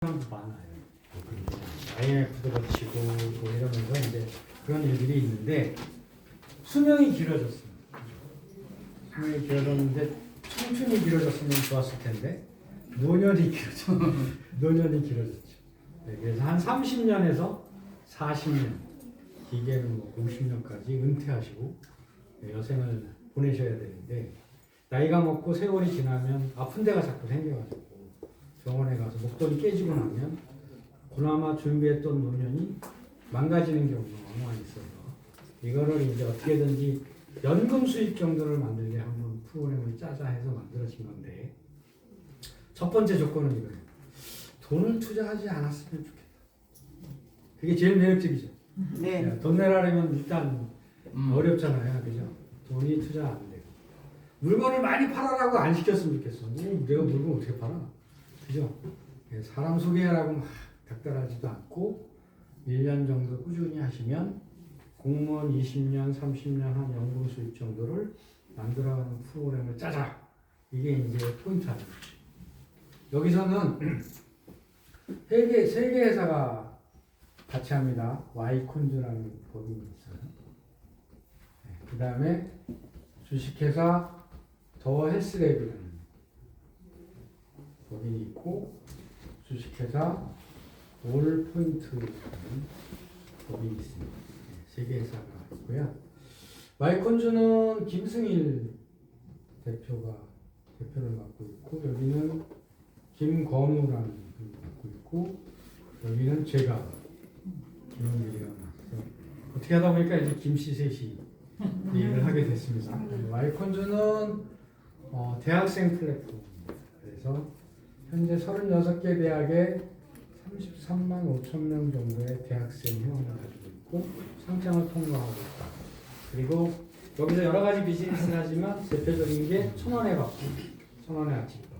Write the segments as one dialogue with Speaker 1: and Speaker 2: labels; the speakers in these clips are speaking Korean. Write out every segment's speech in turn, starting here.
Speaker 1: 사람도 많아요. IMF도 거치고 뭐 이러면서 이제 그런 일들이 있는데 수명이 길어졌습니다. 수명이 길어졌는데 청춘이 길어졌으면 좋았을 텐데 노년이 길어졌죠. 네, 그래서 한 30년에서 40년, 길게는 뭐 50년까지 은퇴하시고 여생을 보내셔야 되는데 나이가 먹고 세월이 지나면 아픈 데가 자꾸 생겨가지고 병원에 가서 목돈이 깨지고 나면 그나마 준비했던 노년이 망가지는 경우가 많이 있어서 이거를 이제 어떻게든지 연금 수입 정도를 만들게 한번 프로그램을 짜자 해서 만들어진 건데 첫 번째 조건은 이거예요. 돈을 투자하지 않았으면 좋겠다. 그게 제일 매력적이죠.
Speaker 2: 네.
Speaker 1: 돈 내라면 일단 어렵잖아요. 그죠? 돈이 투자 안 되고 물건을 많이 팔아라고 안 시켰으면 좋겠어. 내가 물건 어떻게 팔아? 그죠? 사람 소개하라고 막 닥달하지도 않고 1년 정도 꾸준히 하시면 공무원 20년, 30년 한 연금 수입 정도를 만들어가는 프로그램을 짜자. 이게 이제 포인트 아니죠. 여기서는 세 개 회사가 같이 합니다. 와이콘즈라는 법인이 있어요. 그 다음에 주식회사 더 헬스랩이라는 법인이 있고 주식회사 올포인트라는 법인이 있습니다. 세 개 회사가 있고요. 와이콘즈는 김승일 대표를 맡고 있고 여기는 김건우라는 분이 맡고 있고 여기는 제가 김용길이가 맡아서 어떻게 하다 보니까 이제 김씨 셋이 일을 하게 됐습니다. 와이콘즈는 대학생 플랫폼입니다. 그래서 현재 36개 대학에 33만 5천 명 정도의 대학생 회원을 가지고 있고 상장을 통과하고 있다. 그리고 여기서 여러 가지 비즈니스를 하지만 대표적인 게 1,000원의 밥, 1,000원의 아침밥.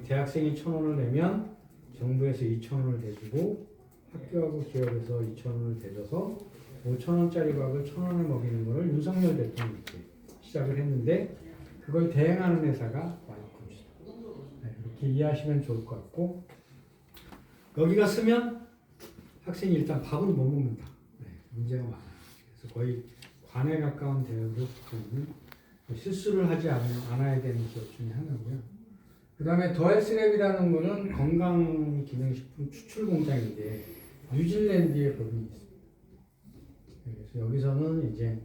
Speaker 1: 대학생이 1,000원을 내면 정부에서 2,000원을 대주고 학교하고 기업에서 2,000원을 대줘서 5,000원짜리 밥을 1,000원을 먹이는 것을 윤석열 대통령이 시작을 했는데 그걸 대행하는 회사가 와이콘즈다. 이렇게 이해하시면 좋을 것 같고 여기가 쓰면 학생이 일단 밥은 못 먹는다. 문제가 많아요. 그래서 거의 관에 가까운 대우를 듣고 있는 실수를 하지 않아야 되는 기업 중에 하나고요. 그 다음에 더헬스랩이라는 거는 건강기능식품 추출 공장인데 뉴질랜드의 법인이 있습니다. 그래서 여기서는 이제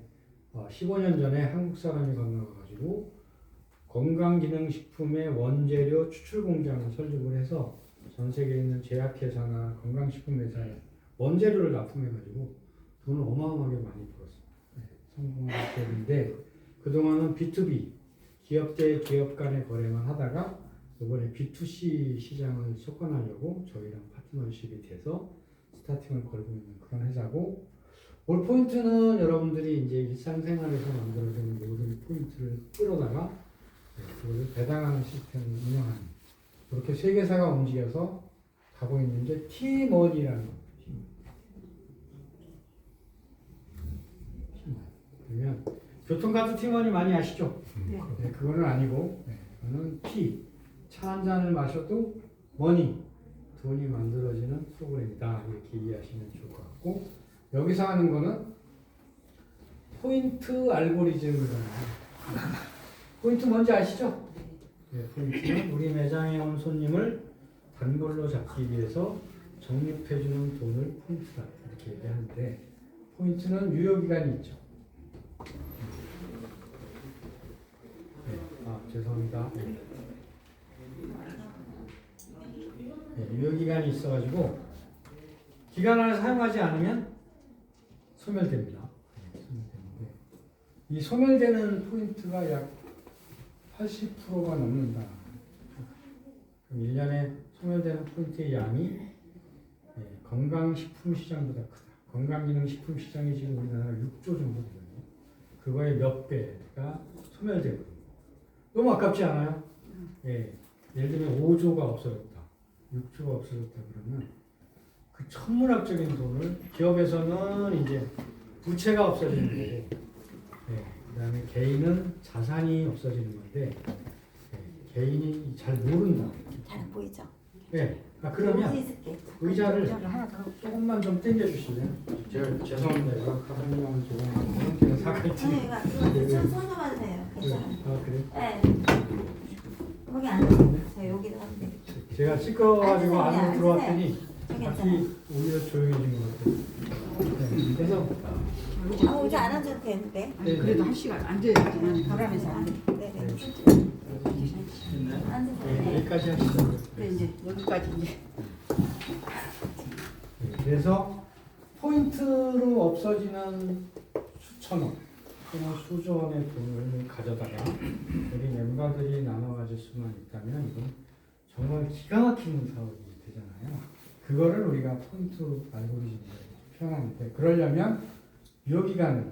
Speaker 1: 15년 전에 한국 사람이 건너가지고 건강기능식품의 원재료 추출 공장을 설립을 해서 전 세계에 있는 제약회사나 건강식품 회사에 원재료를 납품해가지고 돈을 어마어마하게 많이 벌었습니다. 성공한 기업인데 그동안은 B2B 기업 대 기업 간의 거래만 하다가 이번에 B2C 시장을 접근하려고 저희랑 파트너십이 돼서 스타팅을 걸고 있는 그런 회사고 올포인트는 여러분들이 이제 일상생활에서 만들어지는 모든 포인트를 끌어다가 그걸 배당하는 시스템을 운영하는 그렇게 세 개사가 움직여서 가고 있는 게 T머니라는 겁니다. 그러면 교통카드 T머니 많이 아시죠? 네, 그거는 아니고 그거는 T 차 한 잔을 마셔도 머니 돈이 만들어지는 프로그램이다 이렇게 이해하시면 좋을 것 같고 여기서 하는 거는 포인트 알고리즘이라는 포인트 뭔지 아시죠? 네, 포인트는 우리 매장에 온 손님을 단골로 잡기 위해서 적립해주는 돈을 포인트다 이렇게 얘기하는데 포인트는 유효기간이 있죠. 죄송합니다. 유효기간이 있어가지고 기간 안에 사용하지 않으면 소멸됩니다. 이 소멸되는 포인트가 약 80%가 넘는다. 그럼 1년에 소멸되는 포인트의 양이 건강식품 시장보다 크다. 건강기능식품 시장이 지금 우리나라 6조 정도 되거든요. 그거의 몇 배가 소멸되거든요. 너무 아깝지 않아요? 예를 들면 5조가 없어졌다. 6조가 없어졌다 그러면 그 천문학적인 돈을 기업에서는 이제 부채가 없어지는 거고 그 다음에 개인은 자산이 없어지는 건데 개인이 잘 모른다.
Speaker 2: 잘 안 보이죠?
Speaker 1: 그러면
Speaker 2: 여기 있을게.
Speaker 1: 의자를
Speaker 3: 하나 더.
Speaker 1: 조금만 좀 당겨 주실래요? 제가 죄송합니다. 이거 카드님하고 죄송합니다. 제가 사과를 드립니다.
Speaker 2: 선생님 이거 손 잡아도 돼요. 괜찮아요.
Speaker 1: 그래?
Speaker 2: 네. 거기 앉으세요. 저 여기도 하면 돼요.
Speaker 1: 제가 찍어가지고
Speaker 2: 앉으세요.
Speaker 1: 안으로 들어왔더니
Speaker 2: 저 괜찮아요.
Speaker 1: 밖이 오히려 조용해진 것 같아요. 네, 그래서
Speaker 2: 의자 안 앉아도 되는데.
Speaker 3: 아니, 그래도 한 시간 앉아야지. 난 바람에서 안 돼.
Speaker 2: 네네.
Speaker 1: 네,
Speaker 2: 앉으세요.
Speaker 1: 여기까지 하시죠.
Speaker 3: 그래 이제 여기까지 이제.
Speaker 1: 네, 그래서 포인트로 없어지는 수천 원 또는 수조 원의 돈을 가져다가 우리 멤버들이 나눠 가질 수만 있다면 이건 정말 기가 막히는 사업이 되잖아요. 그거를 우리가 포인트 알고리즘으로 표현하는데, 그러려면 유효기간을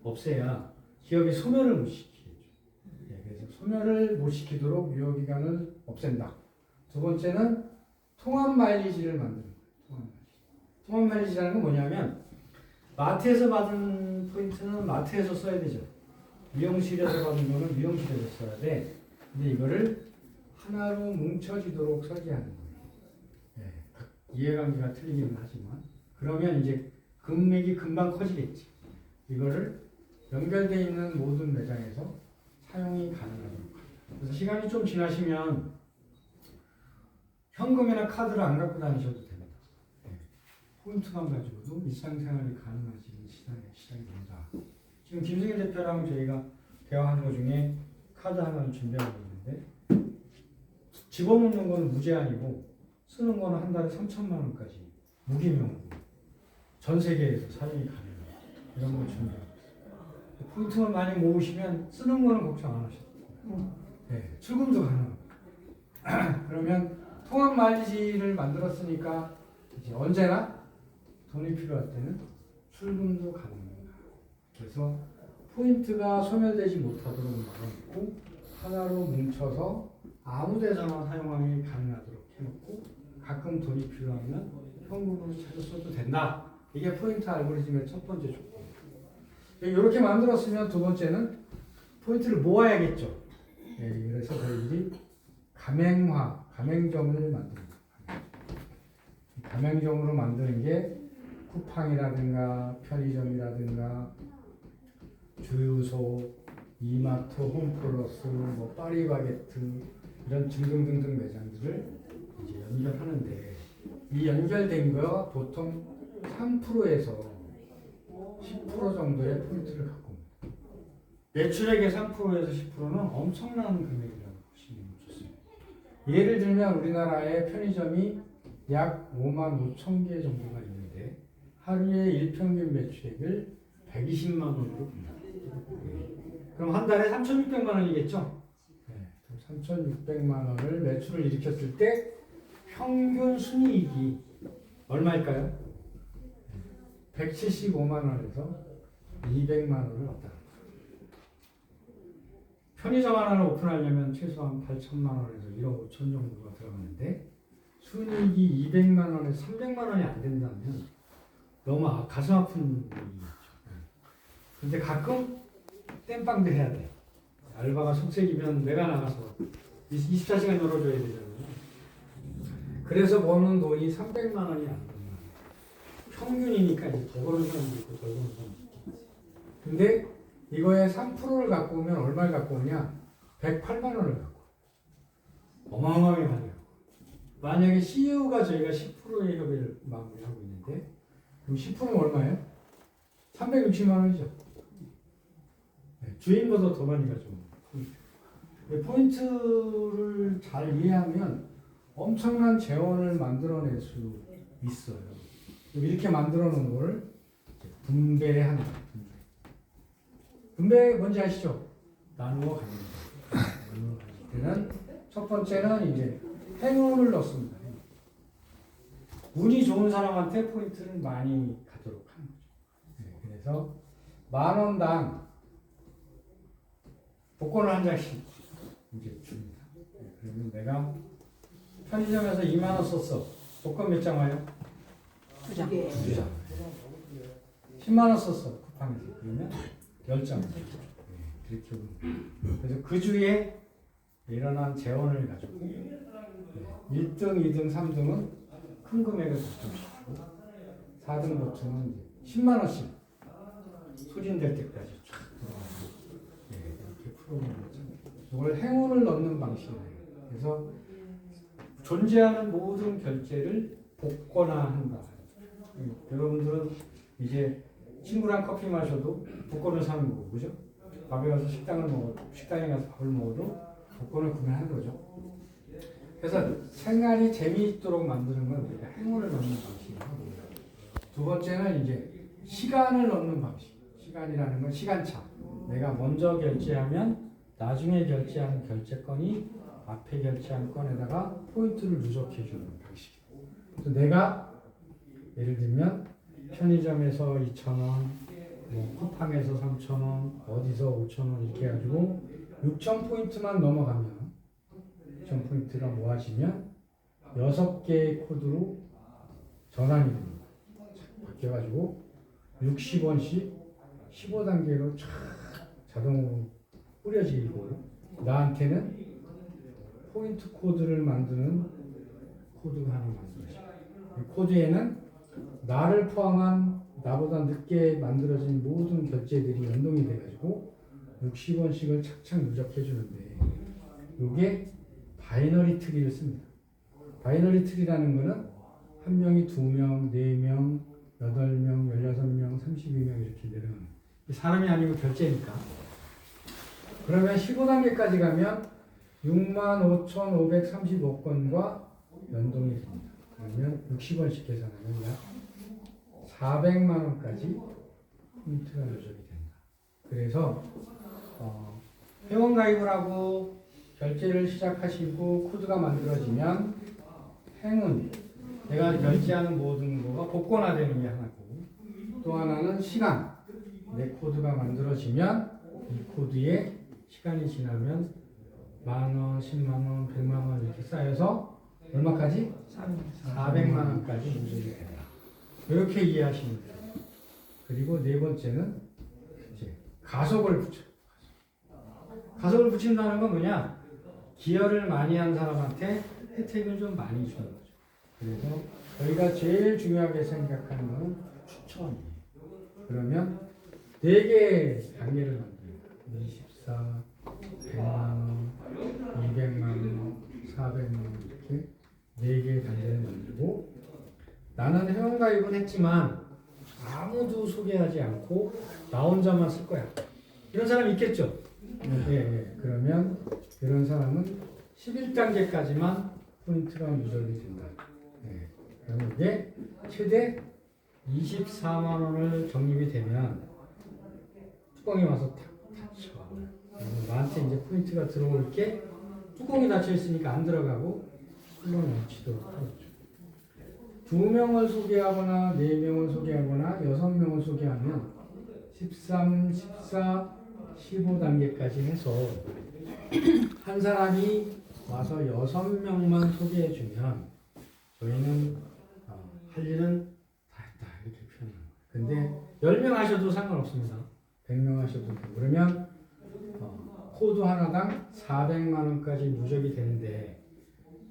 Speaker 1: 없애야 기업이 소멸을 못 시키죠. 네, 그래서 소멸을 못 시키도록 유효기간을 없앤다. 두 번째는 통합 마일리지를 만드는 거예요. 통합 마일리지라는 건 뭐냐면 마트에서 받은 포인트는 마트에서 써야 되죠. 미용실에서 받은 거는 미용실에서 써야 돼. 근데 이거를 하나로 뭉쳐지도록 설계하는 거예요. 네, 이해관계가 틀리기는 하지만 그러면 이제 금액이 금방 커지겠지. 이거를 연결되어 있는 모든 매장에서 사용이 가능하도록 합니다. 그래서 시간이 좀 지나시면 현금이나 카드를 안 갖고 다니셔도 됩니다. 네. 포인트만 가지고도 일상생활이 가능하시는 시장이 된다. 지금 김승일 대표랑 저희가 대화하는 것 중에 카드 하나를 준비하고 있는데, 집어넣는 거는 무제한이고 쓰는 거는 한 달에 3천만 원까지 무기명으로 전 세계에서 사용이 가능해요. 이런 걸 준비하고 있어요. 포인트만 많이 모으시면 쓰는 거는 걱정 안 하셔도 돼요. 네, 출금도 가능합니다. 그러면 통합 마일리지를 만들었으니까 이제 언제나 돈이 필요할 때는 출금도 가능합니다. 그래서 포인트가 소멸되지 못하도록 막아놓고 하나로 뭉쳐서 아무 데서나 사용하기 가능하도록 해놓고 가끔 돈이 필요하면 현금으로 찾아 써도 된다. 이게 포인트 알고리즘의 첫 번째 조건입니다. 이렇게 만들었으면 두 번째는 포인트를 모아야겠죠. 네, 그래서 저희들이 가맹점을 만듭니다. 가맹점으로 만드는 게 쿠팡이라든가 편의점이라든가 주유소, 이마트, 홈플러스, 뭐 파리바게트 이런 등등등등 매장들을 이제 연결하는데, 이 연결된 거 보통 3%에서 10% 정도의 포인트를 갖고 옵니다. 매출액의 3%에서 10%는 엄청난 금액이라고 보시면 좋습니다. 예를 들면 우리나라의 편의점이 약 5만 5천 개 정도가 있는데 하루에 일평균 매출액을 120만 원으로 봅니다. 그럼 한 달에 3,600만 원이겠죠? 네. 3,600만 원을 매출을 일으켰을 때 평균 순이익이 얼마일까요? 175만 원에서 200만 원을 얻다. 편의점 하나를 오픈하려면 최소한 8천만 원에서 1억 5천 정도가 들어가는데 순이익이 200만 원에서 300만 원이 안 된다면 너무 가슴 아픈 일이죠. 근데 가끔 땜빵도 해야 돼. 알바가 속색이면 내가 나가서 24시간 열어줘야 되잖아요. 그래서 버는 돈이 300만 원이 안 된다. 평균이니까 이제 더 버는 사람도 있고 덜 버는 사람도 있고. 근데 이거에 3%를 갖고 오면 얼마를 갖고 오냐? 108만 원을 갖고 오. 어마어마하게 많이 갖고. 만약에 CEO가 저희가 10%의 협의를 마무리하고 있는데 그럼 10%는 얼마예요? 360만 원이죠. 네, 주인보다 더 많이 가져옵니다. 포인트를 잘 이해하면 엄청난 재원을 만들어낼 수 있어요. 이렇게 만들어 놓은 걸 분배하는 거예요. 분배 뭔지 아시죠? 나누어 가는 거예요. 나누어 가는 때는 첫 번째는 이제 행운을 넣습니다. 운이 좋은 사람한테 포인트를 많이 가도록 하는 거죠. 네, 그래서 10,000원당 복권을 한 장씩 이제 줍니다. 네, 그러면 내가 편의점에서 2만 원 썼어. 복권 몇 장 와요?
Speaker 3: 2장.
Speaker 1: 2장. 10만 원 썼어. 쿠팡에서. 그러면 10장. 네, 그렇게 오는. 그래서 그 주에 일어난 재원을 가지고 1등, 2등, 3등은 큰 금액을 작성시키고 4등 보통은 10만 원씩 소진될 때까지 쫙 들어가고 이렇게 프로그램을 이걸 행운을 넣는 방식이에요. 그래서 존재하는 모든 결제를 복권화한다. 여러분들은 이제 친구랑 커피 마셔도 복권을 사는 거고, 그죠? 밥에 가서 식당에 가서 밥을 먹어도 복권을 구매하는 거죠. 그래서 생활이 재미있도록 만드는 건 우리가 행운을 넣는 방식이고, 두 번째는 이제 시간을 넣는 방식. 시간이라는 건 시간차. 내가 먼저 결제하면 나중에 결제한 결제건이 앞에 결제한 건에다가 포인트를 누적해 주는 방식이에요. 그래서 내가 예를 들면 편의점에서 2,000원, 쿠팡에서 3,000원, 어디서 5,000원 이렇게 해가지고 6,000포인트만 넘어가면 6,000포인트가 모아지면 6개의 코드로 전환이 됩니다. 바뀌어가지고 60원씩 15단계로 쫙 자동으로 뿌려지고 나한테는 포인트 코드를 만드는 코드가 하나 만들어져요. 이 코드에는 나를 포함한 나보다 늦게 만들어진 모든 결제들이 연동이 돼가지고 60원씩을 착착 누적해 주는데 이게 바이너리 트리를 씁니다. 바이너리 트리라는 거는 한 명이 2명, 4명, 8명, 16명, 32명 이렇게 내려가는 사람이 아니고 결제니까. 그러면 15단계까지 가면 65,535건과 연동이 됩니다. 그러면 60원씩 계산하면 약 400만 원까지 포인트가 누적이 된다. 그래서 회원 가입을 하고 결제를 시작하시고 코드가 만들어지면 행운, 내가 결제하는 모든 거가 복권화되는 게 하나고, 또 하나는 시간, 내 코드가 만들어지면 이 코드에 시간이 지나면 만원, 10만원, 100만원 이렇게 쌓여서 얼마까지? 400만원까지 누적이 된다. 이렇게 이해하시면 돼요. 그리고 네 번째는 이제 가속을 붙여요. 가속을 붙인다는 건 뭐냐? 기여를 많이 한 사람한테 혜택을 좀 많이 주는 거죠. 그래서 저희가 제일 중요하게 생각하는 것은 추천이에요. 그러면 4개의 단계를 만들어요. 24, 100만원, 200만원, 400만원 이렇게 4개의 단계를 만들고, 나는 회원가입은 했지만 아무도 소개하지 않고 나 혼자만 쓸 거야. 이런 사람 있겠죠? 예. 그러면 이런 사람은 11단계까지만 포인트가 누적이 된다. 예. 그러면 이게 최대 24만 원을 적립이 되면 뚜껑이 와서 탁 닫혀. 나한테 이제 포인트가 들어올 게 뚜껑이 닫혀 있으니까 안 들어가고 흘러 넘치도록 하겠죠. 2명을 소개하거나 4명을 소개하거나 6명을 소개하면 13, 14, 15단계까지 해서 한 사람이 와서 6명만 소개해주면 저희는 할 일은 다 했다 이렇게 표현합니다. 근데 10명 하셔도 상관없습니다. 100명 하셔도 되고, 그러면 코드 하나당 400만 원까지 누적이 되는데,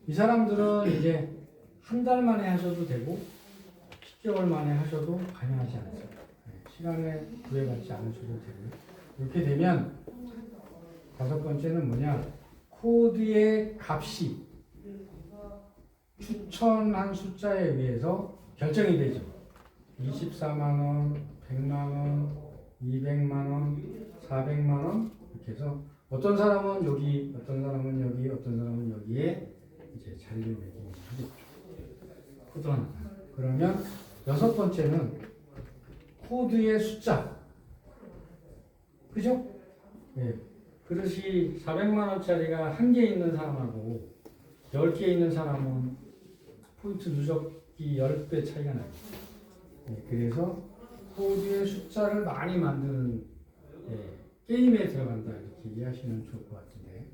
Speaker 1: 이 사람들은 이제 한 달 만에 하셔도 되고 10개월 만에 하셔도 관여하지 않습니다. 시간에 구애받지 않으셔도 되고, 이렇게 되면 다섯 번째는 뭐냐? 코드의 값이 추천한 숫자에 의해서 결정이 되죠. 24만원, 100만원, 200만원, 400만원 이렇게 해서 어떤 사람은 여기, 어떤 사람은 여기, 어떤 사람은 여기에 이제 자리를 매기게 하겠죠. 코드 하나. 그러면 여섯 번째는 코드의 숫자. 그죠? 예. 그릇이 400만원짜리가 1개 있는 사람하고 10개 있는 사람은 포인트 누적이 10배 차이가 나요. 예. 그래서 코드의 숫자를 많이 만드는 게임에 들어간다 이렇게 이해하시면 좋을 것 같은데,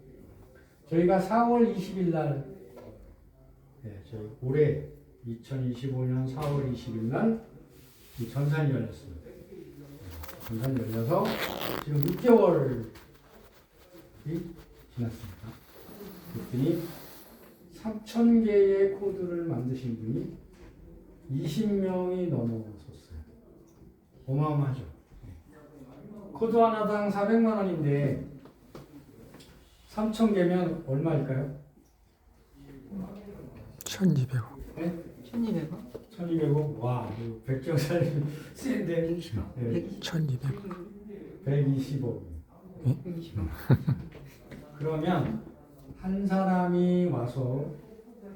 Speaker 1: 저희가 4월 20일 날 저희 올해 2025년 4월 20일 날 이 전산이 열렸습니다. 전산이 열려서 지금 6개월이 지났습니다. 그랬더니 3,000개의 코드를 만드신 분이 20명이 넘어섰어요. 어마어마하죠. 코드 하나당 400만 원인데 3,000개면 얼마일까요?
Speaker 4: 1200원.
Speaker 1: 네?
Speaker 3: 1200원?
Speaker 1: 1,200억? 와, 백종사님 센데.
Speaker 3: 120원.
Speaker 1: 네.
Speaker 4: 1200원.
Speaker 1: 120억.
Speaker 3: 120원.
Speaker 1: 그러면 한 사람이 와서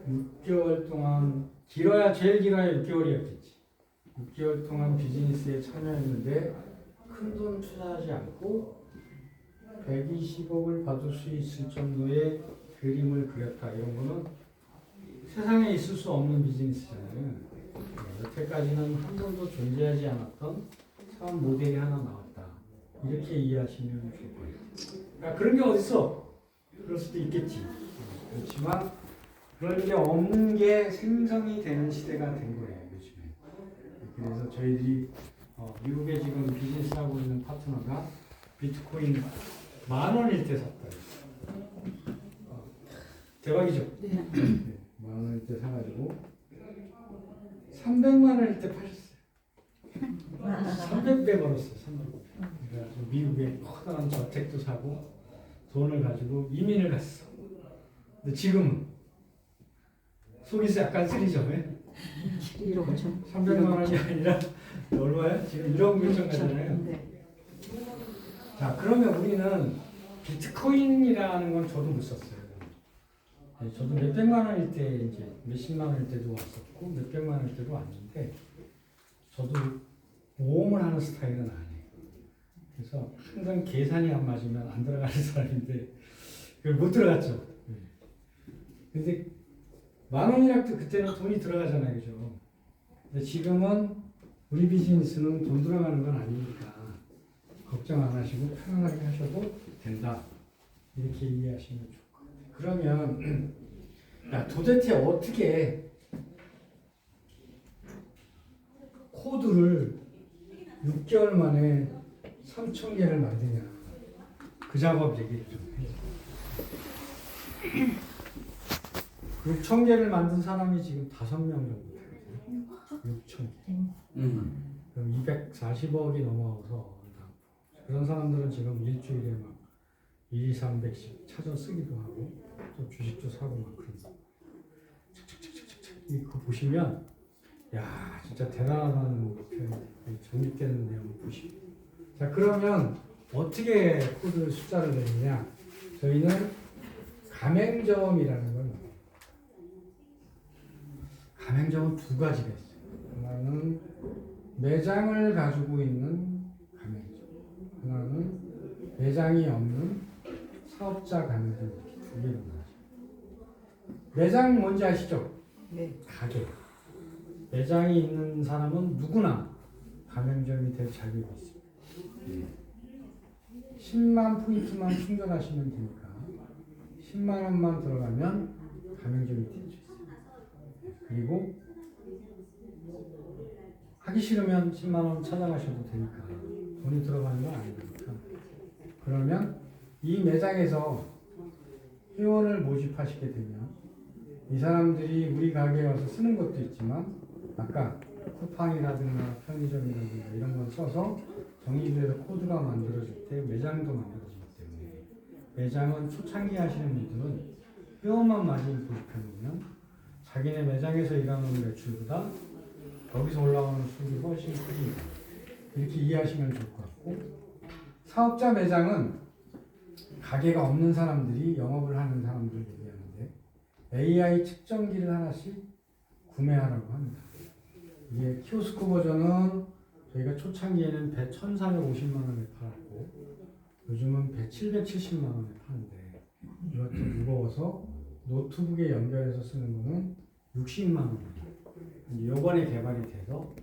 Speaker 1: 6개월 동안 제일 길어야 6개월이었겠지. 6개월 동안 비즈니스에 참여했는데 큰 돈 투자하지 않고 120억을 받을 수 있을 정도의 그림을 그렸다. 이런 거는 세상에 있을 수 없는 비즈니스잖아요. 여태까지는 한 번도 존재하지 않았던 사업 모델이 하나 나왔다. 이렇게 이해하시면 좋을 거예요. 야, 그런 게 어딨어? 그럴 수도 있겠지. 그렇지만 그런 게 없는 게 생성이 되는 시대가 된 거예요, 요즘에. 그래서 저희들이 미국에 지금 비즈니스 하고 있는 파트너가 비트코인 10,000원일 때 샀다. 대박이죠?
Speaker 3: 네.
Speaker 1: 네, 10,000원일 때 사가지고 300만 원일 때 파셨어요. 300배 벌었어요. 300배. 그래서 미국에 커다란 저택도 사고 돈을 가지고 이민을 갔어. 근데 지금은 속이 약간 쓰리죠. 왜?
Speaker 3: 1억 5천.
Speaker 1: 300만 원이 아니라 얼마야? 지금 1억 몇천 가잖아요.
Speaker 3: 네.
Speaker 1: 자, 그러면 우리는 비트코인이라는 건 저도 못 썼어요. 네, 저도 몇백만 원일 때 이제 몇십만 원일 때도 왔었고 몇백만 원일 때도 왔는데 저도 모험을 하는 스타일은 아니에요. 그래서 항상 계산이 안 맞으면 안 들어가는 사람인데 그걸 못 들어갔죠. 네. 근데 10,000원이라도 그때는 돈이 들어가잖아요, 그죠? 근데 지금은 우리 비즈니스는 돈 들어가는 건 아니니까 걱정 안 하시고 편안하게 하셔도 된다. 이렇게 이해하시면 좋을 것 같아요. 그러면 야, 도대체 어떻게 코드를 6개월 만에 3,000개를 만드냐. 그 작업 얘기를 좀 해요. 6,000개를 만든 사람이 지금 5명 정도 되거든요. 6,000개. 그럼 240억이 넘어서 그런 사람들은 지금 일주일에 막 2, 300씩 찾아 쓰기도 하고 또 주식도 사고 막 그런 거. 이거 보시면 야 진짜 대단하다는 표현, 정립되는 내용을 보시고. 자, 그러면 어떻게 코드 숫자를 내느냐? 저희는 가맹점이라는 걸 넣어요. 가맹점은 두 가지가 있어요. 하나는 매장을 가지고 있는 가맹점, 하나는 매장이 없는 사업자 가맹점, 이렇게 두 개로 나눠요. 매장 뭔지 아시죠?
Speaker 3: 네.
Speaker 1: 가게. 매장이 있는 사람은 누구나 가맹점이 될 자격이 있습니다. 10만 포인트만 충전하시면 되니까 10만 원만 들어가면 가맹점이 될 수 있어요. 그리고 하기 싫으면 10만 원 찾아가셔도 되니까 돈이 들어가는 건 아니니까. 그러면 이 매장에서 회원을 모집하시게 되면 이 사람들이 우리 가게에 와서 쓰는 것도 있지만 아까 쿠팡이라든가 편의점이라든가 이런 걸 써서 정의돼서 코드가 만들어질 때 매장도 만들어지기 때문에 매장은 초창기 하시는 분들은 회원만 많이 구입해놓으면 자기네 매장에서 일하는 매출보다 여기서 올라오는 수익이 훨씬 크니까 이렇게 이해하시면 좋을 것 같고, 사업자 매장은 가게가 없는 사람들이 영업을 하는 사람들을 얘기하는데 AI 측정기를 하나씩 구매하라고 합니다. 이게 키오스크 버전은 저희가 초창기에는 배 1,450만 원에 팔았고 요즘은 배 770만 원에 파는데 이것도 무거워서 노트북에 연결해서 쓰는 거는 60만 원. 요번에 개발이 돼서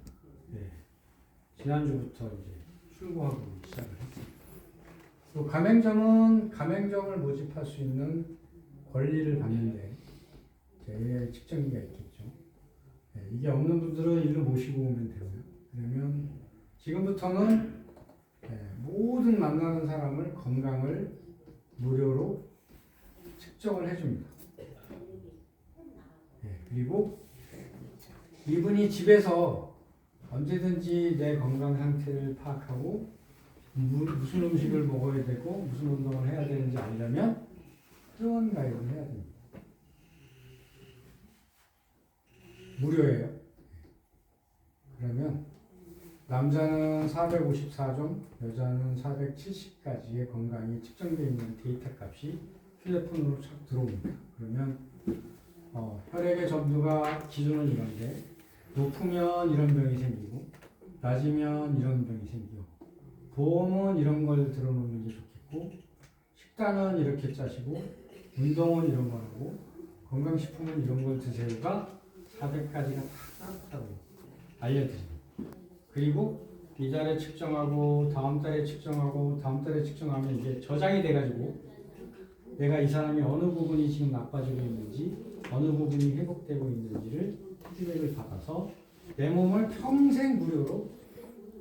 Speaker 1: 지난주부터 이제 출고하고 시작을 했습니다. 또 가맹점은 가맹점을 모집할 수 있는 권리를 받는데 AI 측정기가 있겠죠. 이게 없는 분들은 일로 모시고 오면 되고요. 그러면 지금부터는 모든 만나는 사람을 건강을 무료로 측정을 해줍니다. 그리고 이분이 집에서 언제든지 내 건강 상태를 파악하고 무슨 음식을 먹어야 되고 무슨 운동을 해야 되는지 알려면 회원 가입을 해야 됩니다. 무료예요. 그러면 남자는 454종, 여자는 470까지의 건강이 측정되어 있는 데이터 값이 휴대폰으로 착 들어옵니다. 그러면 혈액의 점수가 기준은 이런데 높으면 이런 병이 생기고 낮으면 이런 병이 생기고 보험은 이런 걸 들어놓는 게 좋겠고 식단은 이렇게 짜시고 운동은 이런 거 하고 건강식품은 이런 걸 드세요가 400가지가 다 따로 알려드립니다. 그리고 이 달에 측정하고 다음 달에 측정하고 다음 달에 측정하면 이게 저장이 돼가지고 내가 이 사람이 어느 부분이 지금 나빠지고 있는지 어느 부분이 회복되고 있는지를 피드백을 받아서 내 몸을 평생 무료로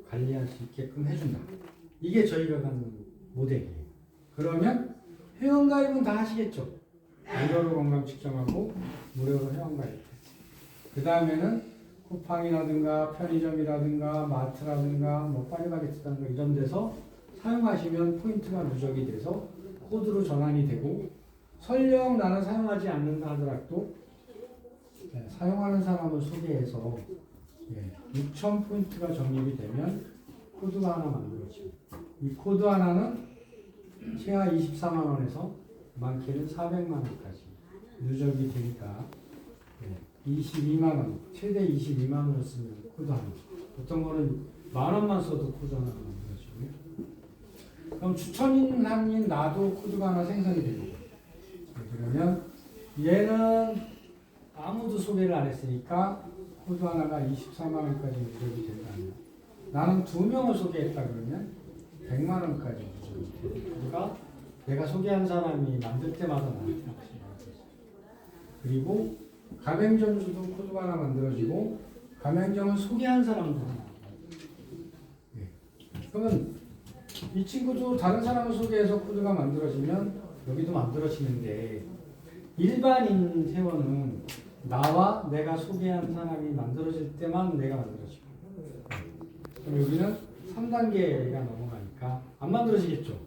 Speaker 1: 관리할 수 있게끔 해준다. 이게 저희가 갖는 모델이에요. 그러면 회원가입은 다 하시겠죠. 무료로 건강 측정하고 무료로 회원가입. 그 다음에는 쿠팡이라든가 편의점이라든가 마트라든가 뭐 파리바게트라든가 이런 데서 사용하시면 포인트가 누적이 돼서 코드로 전환이 되고 설령 나는 사용하지 않는다 하더라도 사용하는 사람을 소개해서 6,000포인트가 적립이 되면 코드가 하나 만들어집니다. 이 코드 하나는 최하 24만원에서 많게는 400만원까지 누적이 되니까 22만원, 최대 22만원을 쓰면 코드 하나. 어떤 거는 만원만 써도 코드 하나 만들어지고요. 그럼 추천인인 나도 코드가 하나 생성이 되고 그러면 얘는 아무도 소개를 안 했으니까 코드 하나가 24만원까지 누적이 된다면 나는 2명을 소개했다 그러면 100만원까지 누적이 돼요. 그러니까 내가 소개한 사람이 만들 때마다 나한테 확실히 만들어져요. 그리고 가맹점수도 코드가 하나 만들어지고 가맹점을 소개한 사람도 하나 그러면 이 친구도 다른 사람을 소개해서 코드가 만들어지면 여기도 만들어지는데 일반인 회원은 나와 내가 소개한 사람이 만들어질 때만 내가 만들어지고 그럼 여기는 3단계가 넘어가니까 안 만들어지겠죠.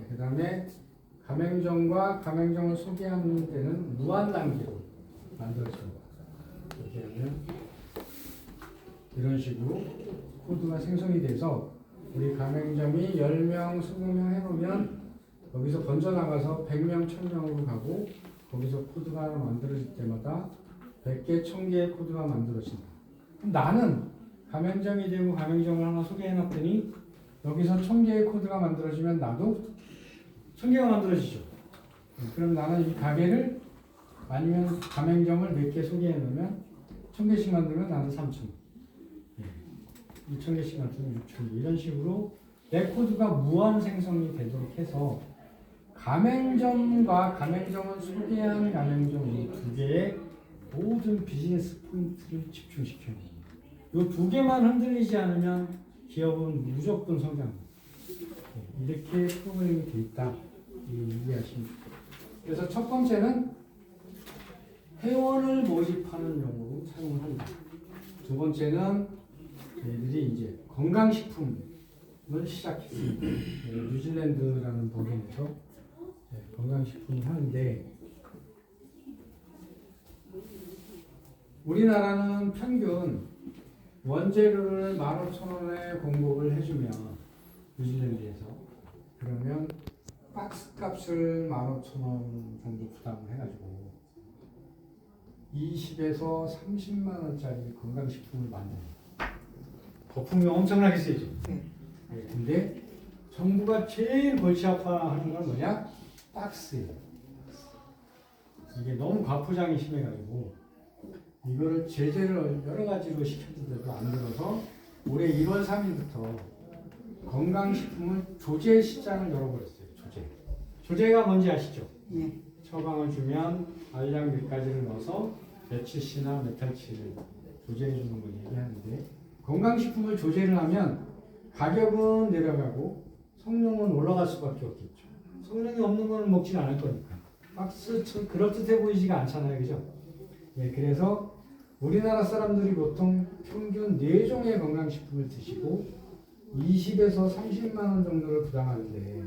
Speaker 1: 그 다음에 가맹점과 가맹점을 소개하는 때는 무한 단계로 만들어지는 거예요. 이렇게 하면 이런 식으로 코드가 생성이 돼서 우리 가맹점이 10명, 20명 해놓으면 거기서 번져나가서 100명, 1000명으로 가고 거기서 코드가 하나 만들어질 때마다 100개, 1000개의 코드가 만들어진다. 그럼 나는 가맹점이 되고 가맹점을 하나 소개해놨더니 여기서 1000개의 코드가 만들어지면 나도 1000개가 만들어지죠. 그럼 나는 이 가게를 아니면 가맹점을 몇 개 소개해놓으면 1000개씩 만들면 나는 3000개. 2000개씩 만들면 6000개. 이런 식으로 내 코드가 무한 생성이 되도록 해서 가맹점과 가맹점을 소개한 가맹점 이 두 개의 모든 비즈니스 포인트를 집중시켜요. 이 두 개만 흔들리지 않으면 기업은 무조건 성장합니다. 이렇게 프로그램이 되어 있다. 이해하시면 됩니다. 그래서 첫 번째는 회원을 모집하는 용으로 사용을 한다. 두 번째는 저희들이 이제 건강식품을 시작했습니다. 뉴질랜드라는 법인에서 건강식품을 하는데 우리나라는 평균 원재료를 15,000원에 공급을 해주면 뉴질랜드에서 그러면 박스 값을 15,000원 정도 부담을 해가지고 20에서 30만 원짜리 건강식품을 만듭니다. 거품이 엄청나게 세죠. 근데 정부가 제일 골치 아파하는 건 뭐냐? 박스예요. 이게 너무 과포장이 심해가지고 이거를 제재를 여러 가지로 시켰는데도 안 들어서 올해 1월 3일부터 건강식품을 조제 시장을 열어버렸어요. 조제가 뭔지 아시죠?
Speaker 3: 네.
Speaker 1: 처방을 주면 알약 몇 가지를 넣어서 메칠시나 메탈치를 조제해 주는 걸 얘기하는데 건강식품을 조제를 하면 가격은 내려가고 성능은 올라갈 수밖에 없겠죠. 성능이 없는 거는 먹지는 않을 거니까. 박스처럼 그럴듯해 보이지가 않잖아요. 그죠? 예, 그래서 우리나라 사람들이 보통 평균 4종의 건강식품을 드시고 20에서 30만 원 정도를 부담하는데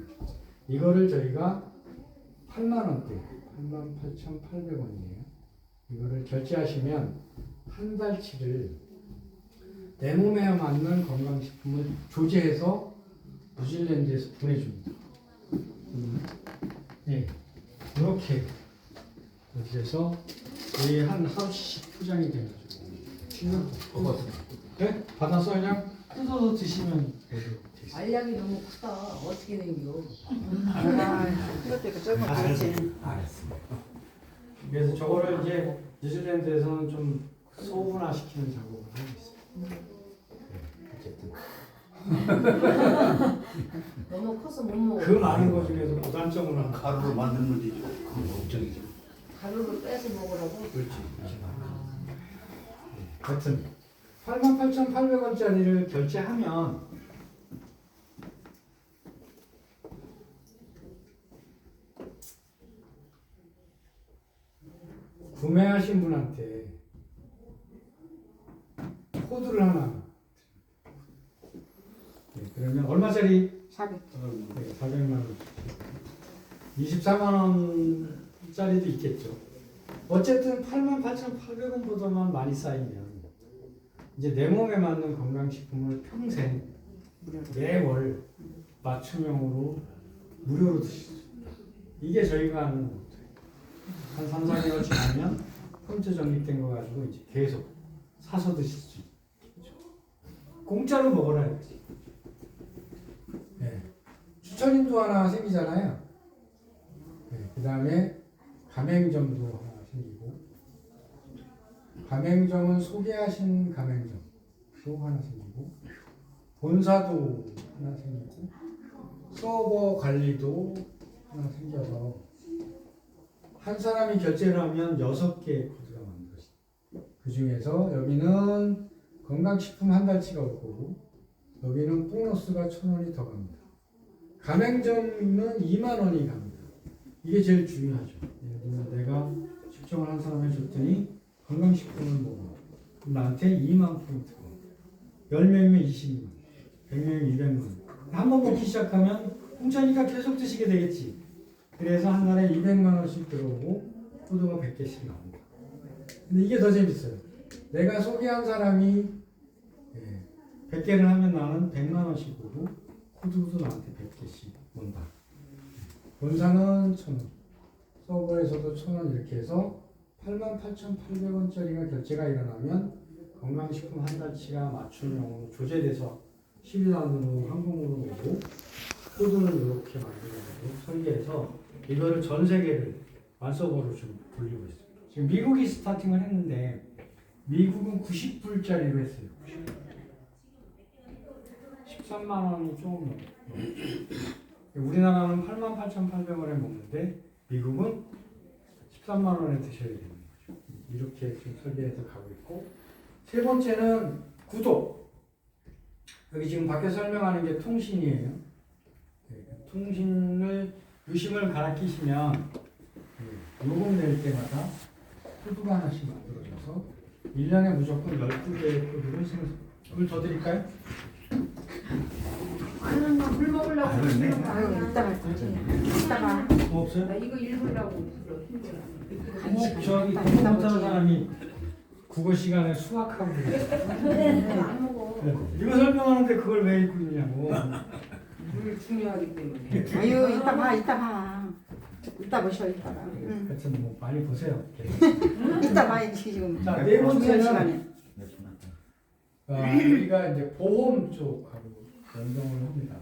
Speaker 1: 이거를 저희가 8만 원대, 88,800원이에요. 이거를 결제하시면 한 달치를 내 몸에 맞는 건강식품을 조제해서 뉴질랜드에서 보내줍니다. 네, 이렇게 해서 거의 한 하루씩 포장이 돼가지고 네? 받아서 그냥 뜯어서 드시면 되죠.
Speaker 5: 알약이 너무 크다. 어떻게 생겨?
Speaker 3: 아, 이것도 적은 거지.
Speaker 1: 그래서 저거를 이제 뉴질랜드에서는 좀 소분화시키는 작업을 하고 있어요. 어쨌든
Speaker 5: 너무 커서 못 먹어.
Speaker 1: 그 많은 것 중에서 고단점으로 하나.
Speaker 6: 가루를 만들면 되죠. 그건 걱정이죠.
Speaker 5: 가루를 빼서 먹으라고.
Speaker 6: 그렇지.
Speaker 1: 하여튼 88,800원짜리를 결제하면 구매하신 분한테 코드를 하나 그러면 얼마짜리?
Speaker 3: 400.
Speaker 1: 네, 400만 원 24만 원짜리도 있겠죠. 어쨌든 88,800원보다만 많이 쌓이면 이제 내 몸에 맞는 건강식품을 평생 매월 맞춤형으로 무료로 드실 수 있다. 이게 저희가 하는 것도 한 3, 4개월 지나면 포인트 적립된 거 가지고 이제 계속 사서 드실 수 있죠. 공짜로 먹으라 했지. 네. 추천인도 하나 생기잖아요. 네. 그 다음에 가맹점도 하나 생기고, 가맹점은 소개하신 가맹점도 하나 생기고, 본사도 하나 생기고, 서버 관리도 하나 생겨서 한 사람이 결제를 하면 6개의 코드가 만들어집니다. 그 중에서 여기는 건강식품 한 달치가 올 거고, 여기는 보너스가 1,000원이 더 갑니다. 가맹점은 2만 원이 갑니다. 이게 제일 중요하죠. 예를 들면 내가 측정을 한 사람에 줬더니 건강식품을 먹어. 그럼 나한테 2만 포인트가 옵니다. 10명이면 20만, 100명이면 200만. 한 번 먹기 시작하면 공짜니까 계속 드시게 되겠지. 그래서 한 달에 200만 원씩 들어오고 코드가 100개씩 나옵니다. 근데 이게 더 재밌어요. 내가 소개한 사람이 100개를 하면 나는 100만 원씩 오고 코드도 나한테 100개씩 온다. 본사는 1,000원, 서버에서도 1,000원 이렇게 해서 88,800원짜리가 결제가 일어나면 건강식품 한 달치가 맞춤형으로 조제돼서 10일안으로 항공으로 오고 코드는 이렇게 만들어가지고 설계해서 이거를 전 세계를 완서버로 좀 돌리고 있습니다. 지금 미국이 스타팅을 했는데 미국은 90불짜리로 했어요. 13만 원이 조금 넘어요. 우리나라는 88,800원에 먹는데 미국은 13만 원에 드셔야 되는 거죠. 이렇게 지금 설계해서 가고 있고, 세 번째는 구독. 여기 지금 밖에 설명하는 게 통신이에요. 통신을 유심을 갈아 끼시면 요금 낼 때마다 코드가 하나씩 만들어져서 1년에 무조건 12개의 코드를 생성. 물 더 드릴까요?
Speaker 5: 아는 물 먹으려고.
Speaker 3: 아유, 이따가 이따가.
Speaker 1: 뭐 없어요?
Speaker 5: 나 이거 읽으려고 불러. 힘들어.
Speaker 1: 저기 공부 못하는 사람이 국어 시간에 수학하고 그래요.
Speaker 5: 안 먹어.
Speaker 1: 이거 설명하는데 그걸 왜 읽고 있냐고.
Speaker 5: 물 중요하기 때문에.
Speaker 3: 아유, 이따 봐, 이따 봐. 이따 보셔, 이따가. 응.
Speaker 1: 하여튼 뭐 많이 보세요.
Speaker 3: 이따 봐야지, 지금.
Speaker 1: 자, 네
Speaker 3: 중요한
Speaker 1: 번째는
Speaker 3: 시간에.
Speaker 1: 우리가 이제 보험 쪽하고 연동을 합니다.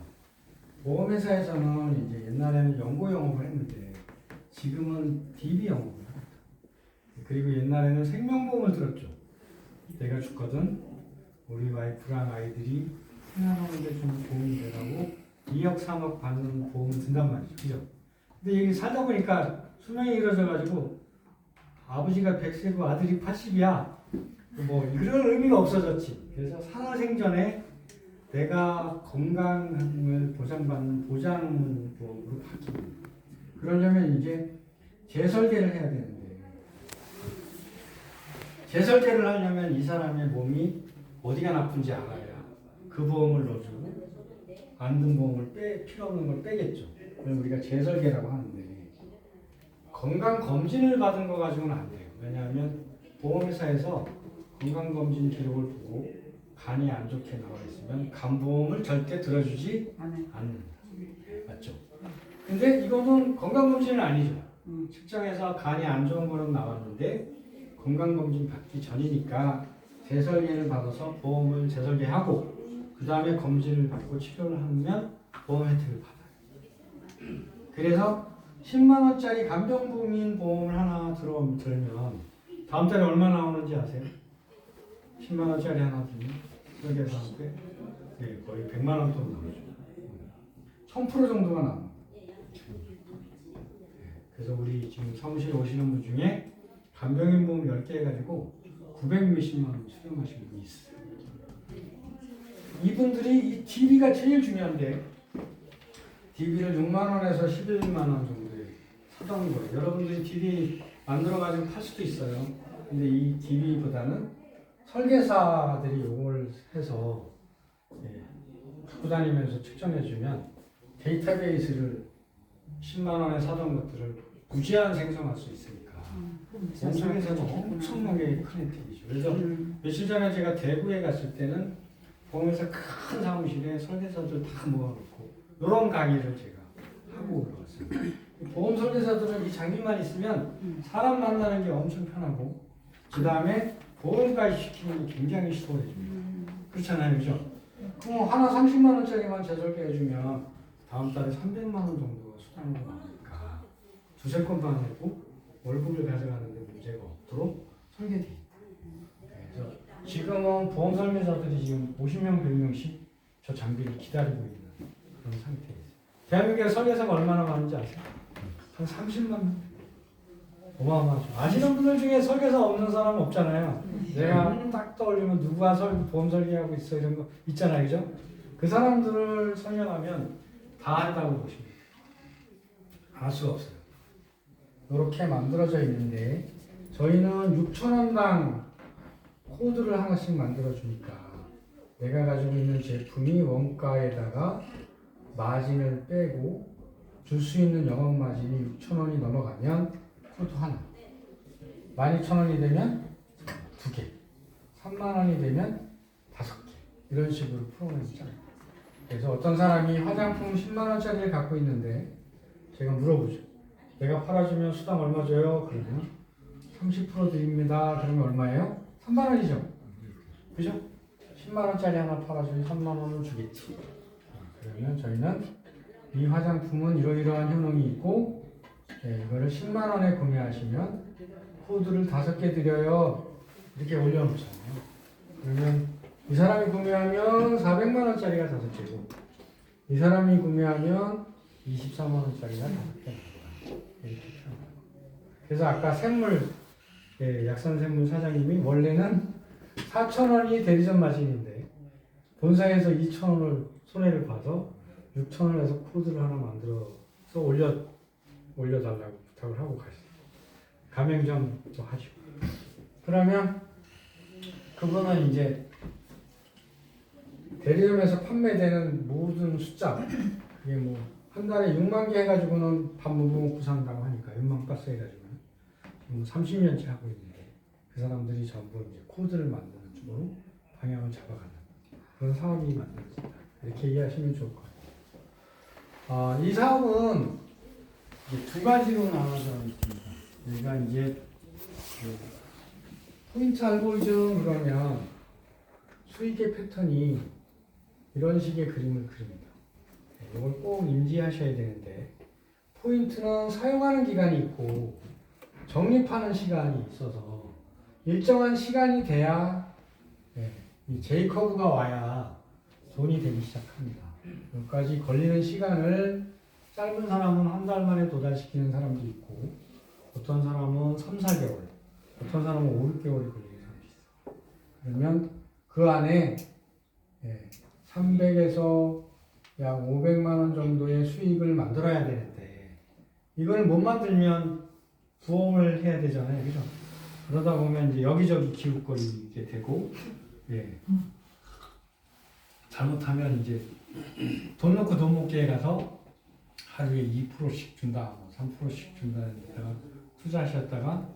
Speaker 1: 보험회사에서는 이제 옛날에는 연고 영업을 했는데 지금은 DB 영업을 합니다. 그리고 옛날에는 생명보험을 들었죠. 내가 죽거든 우리 와이프랑 아이들이 생활하는데 좀 도움이 되라고 2억 3억 받는 보험을 든단 말이죠. 그죠? 근데 여기 살다 보니까 수명이 길어져가지고 아버지가 100세고 아들이 80이야. 뭐 그런 의미가 없어졌지. 그래서 살아생전에 내가 건강을 보장받는 보장보험으로 바뀝니다. 그러려면 이제 재설계를 해야 되는데 재설계를 하려면 이 사람의 몸이 어디가 나쁜지 알아야 그 보험을 넣어주고 안 든 보험을 필요 없는 걸 빼겠죠. 그걸 우리가 재설계라고 하는데 건강 검진을 받은 거 가지고는 안 돼요. 왜냐하면 보험회사에서 건강 검진 기록을 보고 간이 안 좋게 나와 있으면 간보험을 절대 들어주지 않는다. 맞죠? 근데 이거는 건강 검진은 아니죠. 측정해서 간이 안 좋은 거는 나왔는데 건강 검진 받기 전이니까 재설계를 받아서 보험을 재설계하고 그 다음에 검진을 받고 치료를 하면 보험 혜택을 받아요. 그래서 10만 원짜리 간병보험인 보험을 하나 들면 다음 달에 얼마 나오는지 아세요? 10만 원짜리 하나 들면 설계사한테 네, 거의 100만 원 돈 나오죠. 1000% 정도가 나옵니다. 그래서 우리 지금 사무실에 오시는 분 중에 간병인 보험 10개 해가지고 900 몇십만 원 수령하신 분이 있어요. 이분들이 이 DB가 제일 중요한데 DB를 6만 원에서 11만 원 정도에 사던 거예요. 여러분들이 DB 만들어가지고 팔 수도 있어요. 근데 이 DB보다는 설계사들이 이걸 해서 갖고 다니면서 측정해주면 데이터베이스를 10만 원에 사던 것들을 무제한 생성할 수 있으니까 보험설계사는 엄청나게 큰 혜택이죠. 그래서 며칠 전에 제가 대구에 갔을 때는 보험회사 큰 사무실에 설계사들 다 모아놓고 이런 강의를 제가 하고 올라왔어요. 보험 설계사들은 이 장비만 있으면 사람 만나는 게 엄청 편하고 그 다음에 보험까지 시키는 게 굉장히 수월해집니다. 그렇잖아요, 그죠? 그럼 하나 30만 원짜리만 재설계해주면 다음 달에 300만 원 정도 수당으로 나오니까 두세 건만 내고 월급을 가져가는데 문제가 없도록 설계돼 있다. 그래서 지금은 보험 설계사들이 지금 50명, 100명씩 저 장비를 기다리고 있는 그런 상태예요. 대한민국에 설계사가 얼마나 많은지 아세요? 한 30만 명. 어마어마하죠. 아시는 분들 중에 설계사 없는 사람은 없잖아요. 내가 딱 떠올리면 누가 보험 설계하고 있어 이런 거 있잖아요, 그죠? 그 사람들을 설명하면 다 한다고 보시면 돼요. 알 수가 없어요. 이렇게 만들어져 있는데 저희는 6,000원당 코드를 하나씩 만들어주니까 내가 가지고 있는 제품이 원가에다가 마진을 빼고 줄 수 있는 영업 마진이 6,000원이 넘어가면 코드 하나, 12,000원이 되면 2개, 30,000원이 되면 5개 이런 식으로 풀어내잖아요. 그래서 어떤 사람이 화장품 10만 원짜리를 갖고 있는데 제가 물어보죠. 내가 팔아주면 수당 얼마 줘요? 그러면 30% 드립니다. 그러면 얼마예요? 3만 원이죠. 그죠? 10만 원짜리 하나 팔아주면 3만 원을 주겠지. 그러면 저희는 이 화장품은 이러이러한 효능이 있고 이거를 10만 원에 구매하시면 코드를 5개 드려요. 이렇게 올려놓잖아요. 그러면 이 사람이 구매하면 400만 원짜리가 5개고 이 사람이 구매하면 24만 원짜리가 5개 나와요. 이렇게 표현합니다. 그래서 아까 약산생물 사장님이 원래는 4,000원이 대리점 마진인데 본사에서 2,000원을 손해를 봐서 6,000원 해서 코드를 하나 만들어서 올려달라고 부탁을 하고 가시죠. 가맹점도 하시고. 그러면 그거는 이제 대리점에서 판매되는 모든 숫자, 그게 뭐 한 달에 6만 개 해가지고는 밥 못 먹고 산다고 하니까 6만 박스 해가지고는 지금 30년째 하고 있는데 그 사람들이 전부 이제 코드를 만드는 쪽으로 방향을 잡아가는 그런 사업이 만들어진다. 이렇게 이해하시면 좋을 것 같아요. 이 사업은 이제 두 가지로 나눠져 있습니다. 여기가 이제 포인트 알고리즘 그러면 수익의 패턴이 이런 식의 그림을 그립니다. 이걸 꼭 인지하셔야 되는데 포인트는 사용하는 기간이 있고 적립하는 시간이 있어서 일정한 시간이 돼야 이 J커브가 와야 돈이 되기 시작합니다. 여기까지 걸리는 시간을 짧은 사람은 한 달 만에 도달시키는 사람도 있고 어떤 사람은 3, 4개월 어떤 사람은 5, 6개월이 걸리는 사람도 있어요. 그러면 그 안에 300에서 약 500만 원 정도의 수익을 만들어야 되는데 이걸 못 만들면 부업을 해야 되잖아요. 그죠? 그러다 보면 이제 여기저기 기웃거리게 되고, 예. 잘못하면 이제 돈 넣고 돈 먹기에 가서 하루에 2%씩 준다, 뭐 3%씩 준다니까 투자하셨다가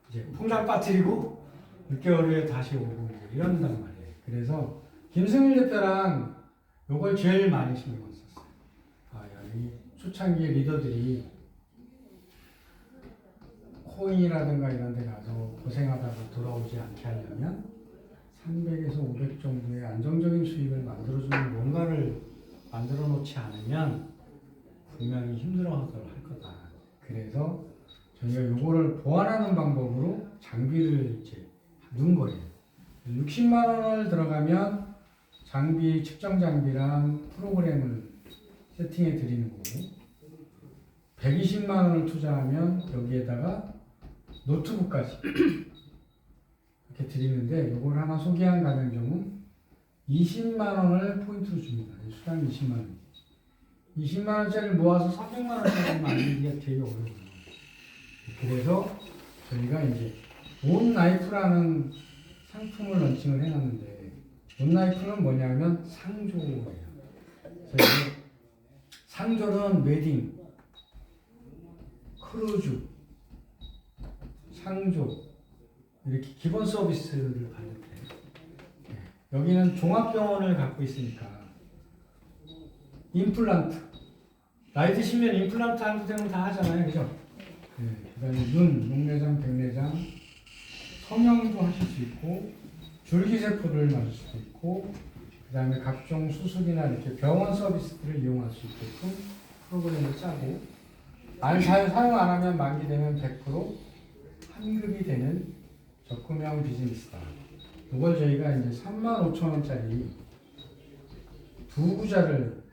Speaker 1: 이제 통장 빠뜨리고 6개월 후에 다시 오고 이제 이런단 말이에요. 그래서 김승일 대표랑 요걸 제일 많이 신경 썼어요. 이 초창기 리더들이 코인이라든가 이런 데 가서 고생하다가 돌아오지 않게 하려면 300에서 500 정도의 안정적인 수익을 만들어주는 뭔가를 만들어 놓지 않으면 분명히 힘들어할 거다. 그래서 저희가 요거를 보완하는 방법으로 장비를 이제 넣은 거예요. 60만 원을 들어가면 장비, 측정 장비랑 프로그램을 세팅해 드리는 거고, 120만 원을 투자하면 여기에다가 노트북까지 이렇게 드리는데, 요걸 하나 소개한 가맹점은 20만 원을 포인트로 줍니다. 수당 20만 원. 20만 원짜리를 모아서 300만 원짜리 만들기가 되게 어려워요. 그래서 저희가 이제 온라이프라는 상품을 런칭을 해놨는데, 온라이프는 뭐냐면 상조예요. 그래서 상조는 웨딩, 크루즈, 상조 이렇게 기본 서비스를 받는데, 여기는 종합병원을 갖고 있으니까 임플란트, 나이 드시면 임플란트 하는 데는 다 하잖아요, 그죠? 그다음에 눈, 녹내장, 백내장, 성형도 하실 수 있고, 줄기세포를 맞을 수도 있고, 그다음에 각종 수술이나 이렇게 병원 서비스들을 이용할 수 있게끔 프로그램을 짜고, 사용 안 하면 만기 되면 100% 환급이 되는 적금형 비즈니스다. 이걸 저희가 이제 35,000원짜리 두 구자를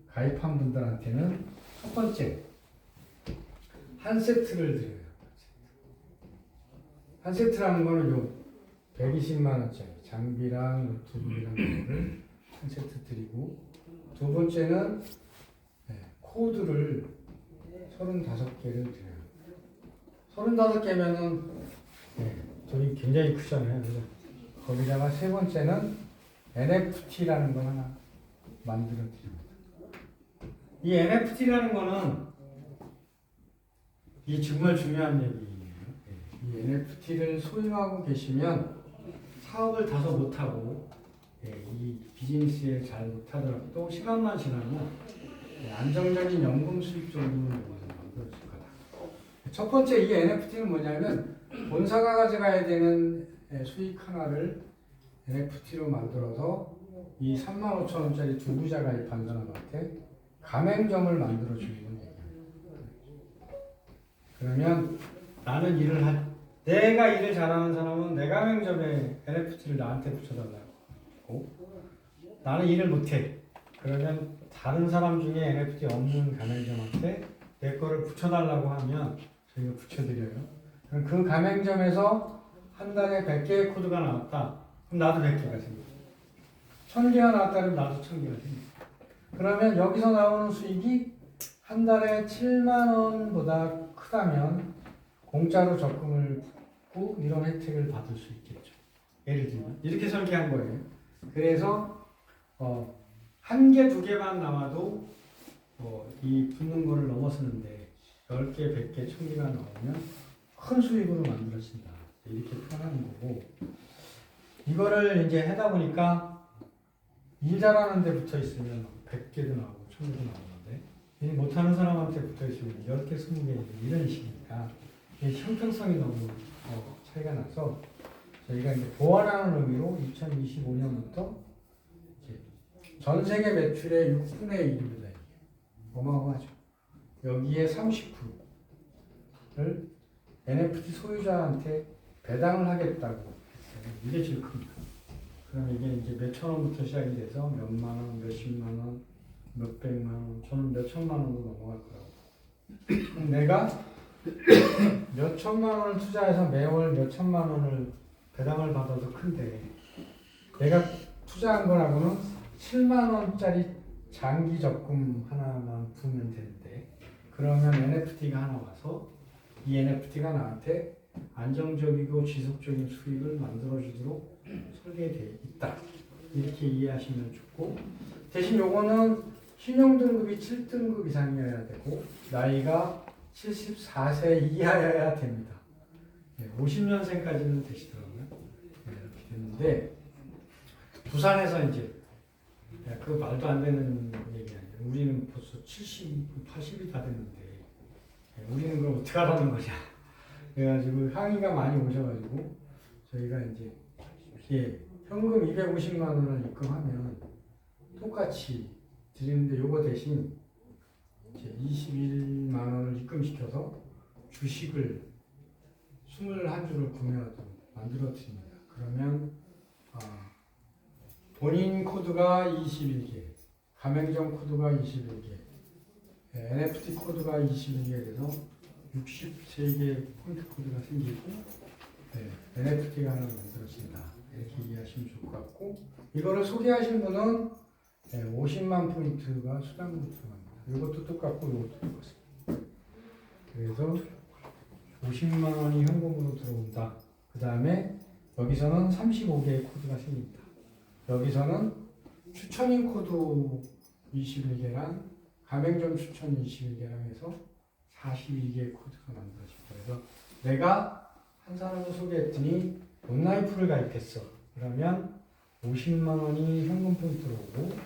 Speaker 1: 가입한 분들한테는 첫 번째 한 세트를 드려요. 한 세트라는 거는 요 120만 원짜리 장비랑 노트북이랑 거를 한 세트 드리고, 두 번째는 코드를 35개를 드려요. 35개면은 돈이 굉장히 크잖아요. 그죠? 거기다가 세 번째는 NFT라는 걸 하나 만들어 드립니다. 이 NFT라는 거는 이 정말 중요한 얘기예요. 이 NFT를 소유하고 계시면 사업을 다소 못하고, 이 비즈니스에 잘 못하더라도 시간만 지나면 안정적인 연금 수입 정도는 만들어질 거다. 첫 번째 이 NFT는 뭐냐면, 본사가 가져가야 되는 수익 하나를 NFT로 만들어서 이 35,000원짜리 두 부자 가입한 사람한테 가맹점을 만들어주는 얘기예요. 그러면 나는 내가 일을 잘하는 사람은 내 가맹점에 NFT를 나한테 붙여달라고, 나는 일을 못해. 그러면 다른 사람 중에 NFT 없는 가맹점한테 내 거를 붙여달라고 하면 저희가 붙여드려요. 그럼 그 가맹점에서 한 달에 100개의 코드가 나왔다. 그럼 나도 100개가 생겨. 1000개가 나왔다. 그럼 나도 1000개가 생겨. 그러면 여기서 나오는 수익이 한 달에 7만 원보다 크다면 공짜로 적금을 붓고 이런 혜택을 받을 수 있겠죠. 예를 들면 이렇게 설계한 거예요. 그래서 한 개, 두 개만 나와도 이 붙는 거를 넘어서는데 10개, 100개, 1000개가 나오면 큰 수익으로 만들어진다. 이렇게 표현하는 거고, 이거를 이제 하다 보니까 일 잘하는 데 붙어 있으면 100개도 나오고 1000개도 나오는데, 일 못하는 사람한테 붙어 있으면 10개, 20개 이런 식이니까 형평성이 너무 차이가 나서 저희가 이제 보완하는 의미로 2025년부터 전 세계 매출의 6분의 1입니다. 어마어마하죠. 여기에 30%를 NFT 소유자한테 배당을 하겠다고 했어요. 이게 제일 큽니다. 그럼 이게 이제 몇천 원부터 시작이 돼서 몇만 원, 몇십만 원, 몇백만 원, 저는 몇천만 원으로 넘어갈 거라고. 내가 몇천만 원을 투자해서 매월 몇천만 원을 배당을 받아도 큰데, 내가 투자한 거라고는 7만 원짜리 장기 적금 하나만 두면 되는데, 그러면 NFT가 하나 와서 이 NFT가 나한테 안정적이고 지속적인 수익을 만들어주도록 설계되어 있다. 이렇게 이해하시면 좋고, 대신 요거는 신용등급이 7등급 이상이어야 되고 나이가 74세 이하여야 됩니다. 50년생까지는 되시더라고요. 이렇게 됐는데 부산에서 이제 그 말도 안 되는 얘기 아니에요. 우리는 벌써 70, 80이 다 됐는데 우리는 그럼 어떻게 하라는 거냐. 그래가지고 항의가 많이 오셔가지고 저희가 이제 현금 250만 원을 입금하면 똑같이 드리는데 요거 대신 이제 21만 원을 입금시켜서 주식을 21주를 구매하도록 만들어 드립니다. 그러면 본인 코드가 21개, 가맹점 코드가 21개, NFT 코드가 21개 돼서 63개 포인트 코드가 생기고 NFT가 하나 만들어진다. 이렇게 이해하시면 좋을 것 같고, 이거를 소개하신 분은 50만 포인트가 수당으로 들어갑니다. 이것도 똑같고 이것도 똑같습니다. 그래서 50만 원이 현금으로 들어온다. 그 다음에 여기서는 35개의 코드가 생깁니다. 여기서는 추천인 코드 21개랑 가맹점 추천 21개랑 해서 42개의 코드가 만들어집니다. 그래서 내가 한 사람을 소개했더니 온라이프를 가입했어. 그러면 50만 원이 현금 포인트로 오고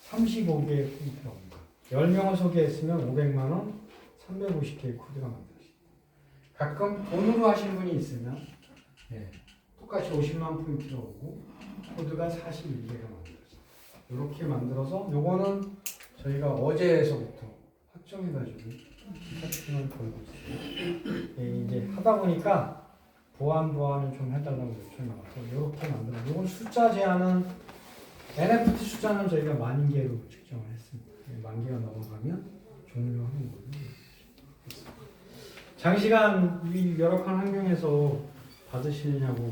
Speaker 1: 35개의 포인트가 옵니다. 10명을 소개했으면 500만 원, 350개의 코드가 만들어집니다. 가끔 돈으로 하신 분이 있으면 똑같이 50만 포인트가 오고 코드가 41개가 만들어집니다. 이렇게 만들어서 요거는 저희가 어제에서부터 확정해가지고 기사팀을 보이고 있어요. 이제 하다 보니까 보완을 좀 해달라고 요청이 와서 이렇게 만들어. 이건 숫자 제한은 NFT 숫자는 저희가 10,000개로 측정을 했습니다. 10,000개가 넘어가면 종료하는 거예요. 장시간 이 열악한 환경에서 받으시느냐고